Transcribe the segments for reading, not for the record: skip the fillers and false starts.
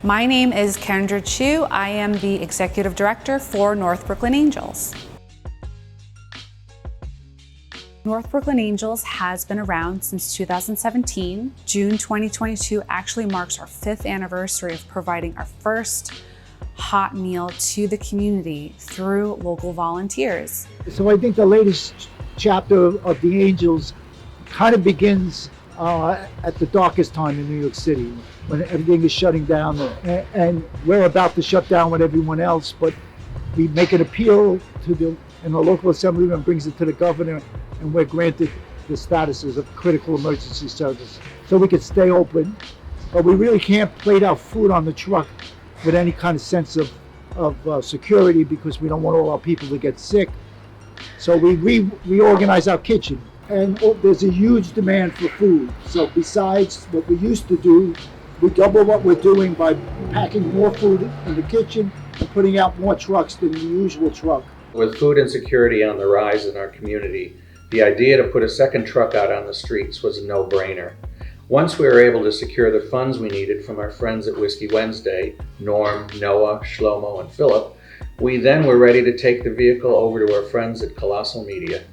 My name is Kendra Chu. I am the Executive Director for North Brooklyn Angels. North Brooklyn Angels has been around since 2017. June 2022 actually marks our 5th anniversary of providing our first hot meal to the community through local volunteers. So I think the latest chapter of the Angels kind of begins at the darkest time in New York City, when everything is shutting down, and we're about to shut down with everyone else, but we make an appeal to the local assemblyman brings it to the governor, and we're granted the statuses of critical emergency service, so we can stay open. But we really can't plate our food on the truck with any kind of sense of security, because we don't want all our people to get sick. So we reorganize our kitchen, and there's a huge demand for food. So besides what we used to do, we double what we're doing by packing more food in the kitchen and putting out more trucks than the usual truck. With food insecurity on the rise in our community, the idea to put a second truck out on the streets was a no-brainer. Once we were able to secure the funds we needed from our friends at Whiskey Wednesday, Norm, Noah, Shlomo, and Philip, we then were ready to take the vehicle over to our friends at Colossal Media.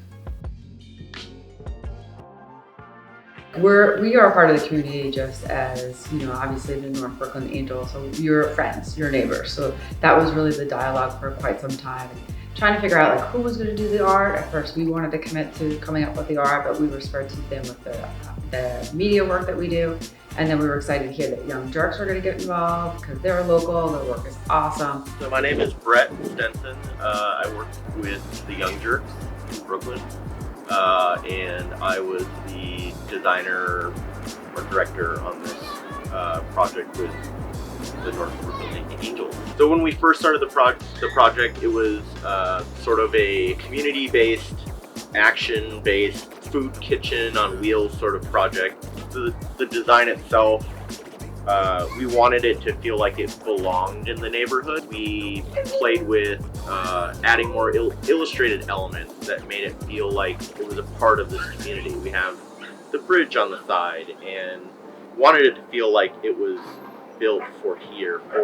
We are part of the community, just as, obviously the North Brooklyn Angels, so you're friends, you're neighbors. So that was really the dialogue for quite some time. Trying to figure out who was going to do the art. At first we wanted to commit to coming up with the art, but we were spread too thin with the media work that we do. And then we were excited to hear that Young Jerks were going to get involved because they're local, their work is awesome. So my name is Brett Stenson. I work with the Young Jerks in Brooklyn. And I was the designer or director on this project with the North Brooklyn Angels. So when we first started the project, it was sort of a community-based, action-based food kitchen on wheels sort of project. The design itself, we wanted it to feel like it belonged in the neighborhood. We played with adding more illustrated elements that made it feel like it was a part of this community. We have the bridge on the side and wanted it to feel like it was built for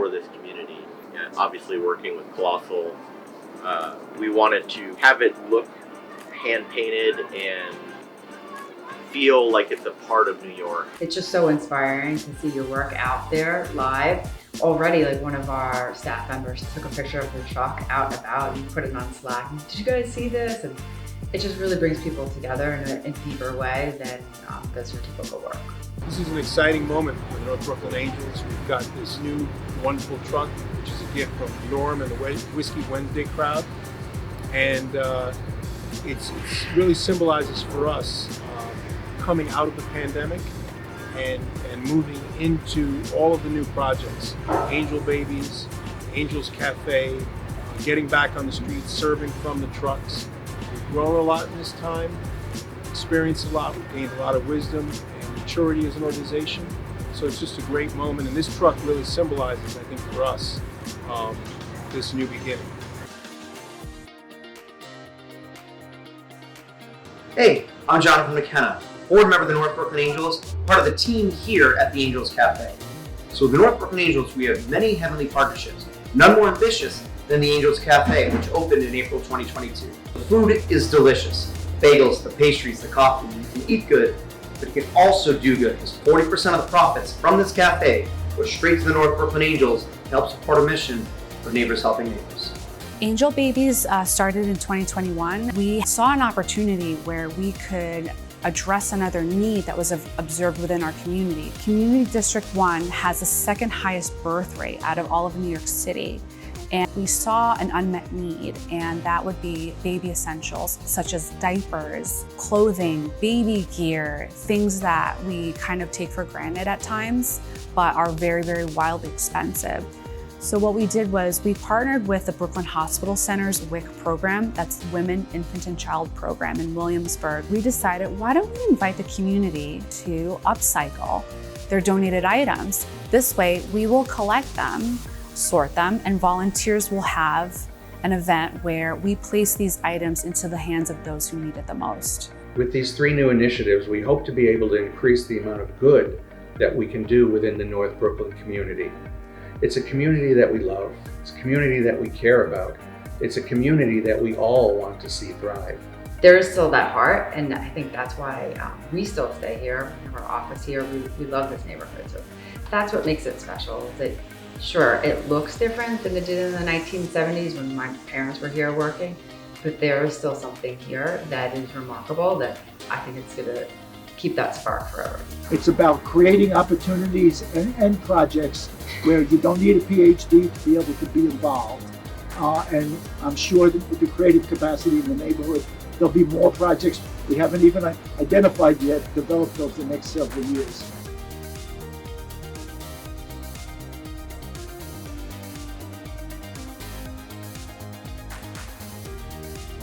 this community. And obviously working with Colossal, we wanted to have it look hand painted and feel like it's a part of New York. It's just so inspiring to see your work out there live. Already, one of our staff members took a picture of the truck out and about and put it on Slack. Did you guys see this? And it just really brings people together in a deeper way than does your typical work. This is an exciting moment for the North Brooklyn Angels. We've got this new wonderful truck, which is a gift from Norm and the Whiskey Wednesday crowd. And it really symbolizes for us coming out of the pandemic and moving into all of the new projects. Angel Babies, Angels Cafe, getting back on the streets, serving from the trucks. We've grown a lot in this time, experienced a lot, we've gained a lot of wisdom and maturity as an organization. So it's just a great moment, and this truck really symbolizes, I think, for us, this new beginning. Hey, I'm Jonathan McKenna, board member of the North Brooklyn Angels, part of the team here at the Angels Cafe. So with the North Brooklyn Angels, we have many heavenly partnerships, none more ambitious than the Angels Cafe, which opened in April 2022. The food is delicious. Bagels, the pastries, the coffee, you can eat good, but you can also do good, because 40% of the profits from this cafe go straight to the North Brooklyn Angels to help support our mission of neighbors helping neighbors. Angel Babies started in 2021. We saw an opportunity where we could address another need that was observed within our community. Community District 1 has the second highest birth rate out of all of New York City. And we saw an unmet need, and that would be baby essentials such as diapers, clothing, baby gear, things that we kind of take for granted at times, but are very, very wildly expensive. So what we did was we partnered with the Brooklyn Hospital Center's WIC program, that's Women, Infant and Child program in Williamsburg. We decided, why don't we invite the community to upcycle their donated items? This way we will collect them, sort them, and volunteers will have an event where we place these items into the hands of those who need it the most. With these 3 new initiatives, we hope to be able to increase the amount of good that we can do within the North Brooklyn community. It's a community that we love. It's a community that we care about. It's a community that we all want to see thrive. There is still that heart, and I think that's why we still stay here. We have our office here. We love this neighborhood, so that's what makes it special. Is that sure, it looks different than it did in the 1970s when my parents were here working, but there is still something here that is remarkable that I think it's going to keep that spark forever. It's about creating opportunities and projects where you don't need a PhD to be able to be involved. And I'm sure that with the creative capacity in the neighborhood, there'll be more projects we haven't even identified yet developed over the next several years.